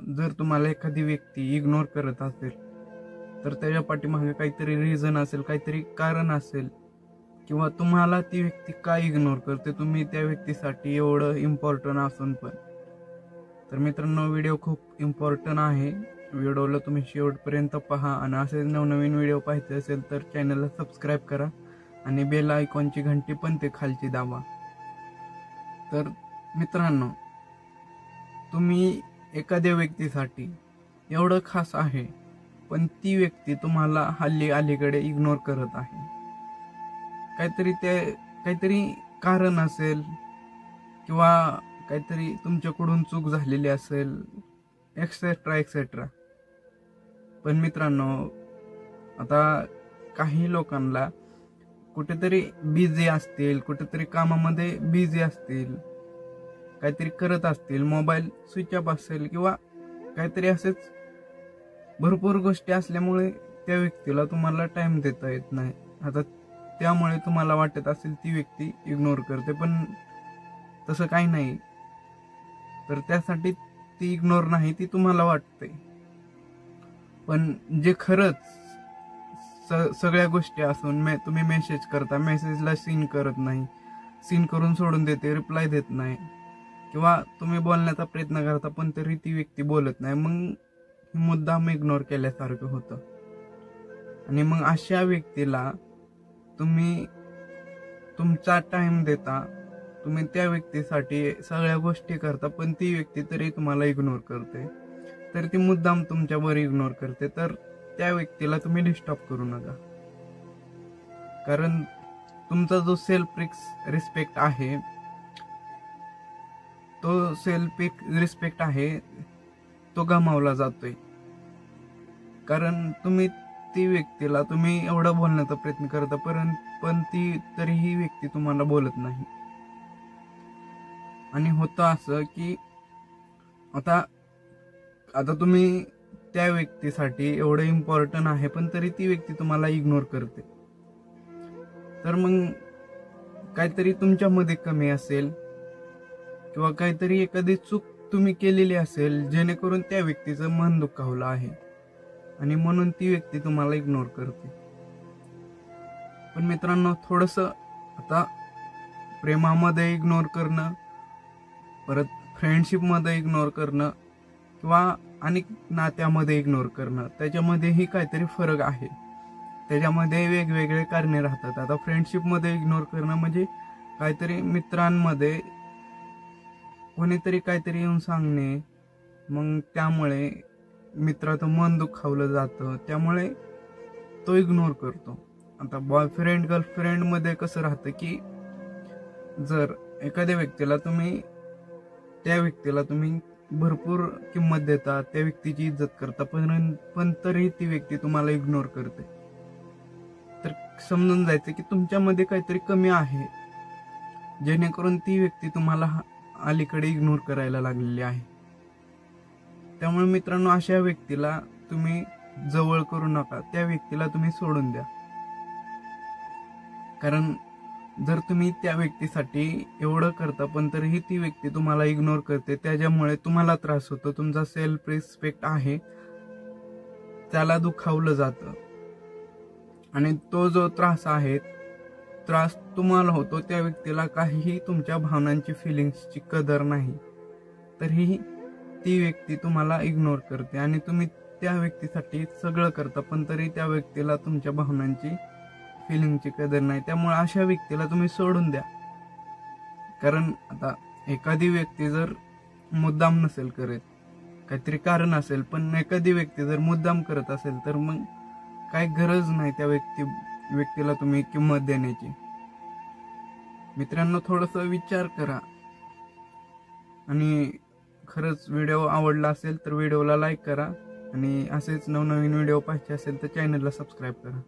जर तुम्हाला एखादी व्यक्ती इग्नोर करत असेल तर त्याच्या पाठीमागे काहीतरी रिझन असेल, काहीतरी कारण असेल, किंवा तुम्हाला ती व्यक्ती का इग्नोर करते, तुम्ही त्या व्यक्तीसाठी एवढं इम्पॉर्टंट असून पण. तर मित्रांनो, व्हिडिओ खूप इम्पॉर्टंट आहे. व्हिडिओला तुम्ही शेवटपर्यंत पहा आणि असे नवनवीन व्हिडिओ पाहायचे असेल तर चॅनलला सबस्क्राईब करा आणि बेल आयकॉनची घंटी पण ते खालची दाबा. तर मित्रांनो, तुम्ही एखाद्या व्यक्तीसाठी एवढं खास आहे पण ती व्यक्ती तुम्हाला अलीकडे इग्नोर करत आहे. काहीतरी कारण असेल किंवा काहीतरी तुमच्याकडून चूक झालेली असेल, एक्सेट्रा एक्सेट्रा. पण मित्रांनो, आता काही लोकांना कुठेतरी बिझी असतील, कुठेतरी कामामध्ये बिझी असतील, काहीतरी करत असतील, मोबाईल स्विच ऑफ असेल किंवा काहीतरी असेच भरपूर गोष्टी असल्यामुळे त्या व्यक्तीला तुम्हाला टाइम देता येत नाही. आता त्यामुळे तुम्हाला वाटत असेल ती व्यक्ती इग्नोर करते, पण तसं काही नाही. तर त्यासाठी ती इग्नोर नाही, ती तुम्हाला वाटते. पण जे खरंच सगळ्या गोष्टी असून तुम्ही मेसेज करता, मेसेजला सीन करत नाही, सीन करून सोडून देते, रिप्लाय देत नाही, किंवा तुम्ही बोलण्याचा प्रयत्न करता पण तरी ती व्यक्ती बोलत नाही, मग मुद्दाम इग्नोर केल्यासारखं होतं. आणि मग अशा व्यक्तीला तुम्ही तुमचा टाइम देता, तुम्ही त्या व्यक्तीसाठी सगळ्या गोष्टी करता, पण ती व्यक्ती तरी तुम्हाला इग्नोर करते, तर ती मुद्दाम तुमच्यावर इग्नोर करते. तर त्या व्यक्तीला तुम्ही डिस्टर्ब करू नका. कारण तुमचा जो सेल्फ रिस्पेक्ट आहे, तो सेल्फ रिस्पेक्ट आहे तो गमावला जातोय. कारण तुम्ही ती व्यक्तीला तुम्ही एवढं बोलण्याचा प्रयत्न करता, पण ती तरीही व्यक्ती तुम्हाला बोलत नाही. आणि होतं असं की आता तुम्ही त्या व्यक्तीसाठी एवढं इम्पॉर्टंट आहे पण तरी ती व्यक्ती तुम्हाला इग्नोर करते. तर मग काहीतरी तुमच्यामध्ये कमी असेल किंवा काहीतरी एखादी चूक तुम्ही केलेली असेल जेणेकरून त्या व्यक्तीचं मन दुखावलं आहे आणि म्हणून ती व्यक्ती तुम्हाला इग्नोर करते. पण मित्रांनो, थोडंसं आता प्रेमामध्ये इग्नोर करणं, परत फ्रेंडशिपमध्ये इग्नोर करणं किंवा अनेक नात्यामध्ये इग्नोर करणं, त्याच्यामध्येही काहीतरी फरक आहे. त्याच्यामध्ये वेगवेगळे कारणे राहतात. आता फ्रेंडशिपमध्ये इग्नोर करणं म्हणजे काहीतरी मित्रांमध्ये कोणीतरी काहीतरी येऊन सांगणे, मग त्यामुळे मित्राचं मन दुखावलं जातं, त्यामुळे तो इग्नोर करतो. आता बॉयफ्रेंड गर्लफ्रेंड मध्ये कसं राहतं की जर एखाद्या व्यक्तीला त्या व्यक्तीला तुम्ही भरपूर किंमत देता, त्या व्यक्तीची इज्जत करता, पण तरी ती व्यक्ती तुम्हाला इग्नोर करते, तर समजून जायचं की तुमच्यामध्ये काहीतरी कमी आहे जेणेकरून ती व्यक्ती तुम्हाला अलीकडे इग्नोर करायला लागलेली आहे. त्यामुळे मित्रांनो, अशा व्यक्तीला तुम्ही जवळ करू नका, त्या व्यक्तीला तुम्ही सोडून द्या. कारण जर तुम्ही त्या व्यक्तीसाठी एवढं करता पण तरीही ती व्यक्ती तुम्हाला इग्नोर करते, त्याच्यामुळे तुम्हाला त्रास होतो, तुमचा सेल्फ रिस्पेक्ट आहे त्याला दुखावलं जातं. आणि तो जो त्रास तुम्हाला होतो, त्या व्यक्तीला काहीही तुमच्या भावनांची, फिलिंग्सची कदर नाही, तरीही ती व्यक्ती तुम्हाला इग्नोर करते. आणि तुम्ही त्या व्यक्तीसाठी सगळं करता पण तरी त्या व्यक्तीला तुमच्या भावनांची, फिलिंगची कदर नाही. त्यामुळे अशा व्यक्तीला तुम्ही सोडून द्या. कारण आता एखादी व्यक्ती जर मुद्दाम नसेल करत, काहीतरी कारण असेल, पण एखादी व्यक्ती जर मुद्दाम करत असेल तर मग काही गरज नाही त्या व्यक्तीला तुम्ही किंमत देण्याची. मित्रांनो, थोडंसं विचार करा. आणि खरंच व्हिडिओ आवडला असेल तर व्हिडिओला लाईक करा आणि असेच नवनवीन व्हिडिओ पाहायचे असेल तर चॅनलला सबस्क्राईब करा.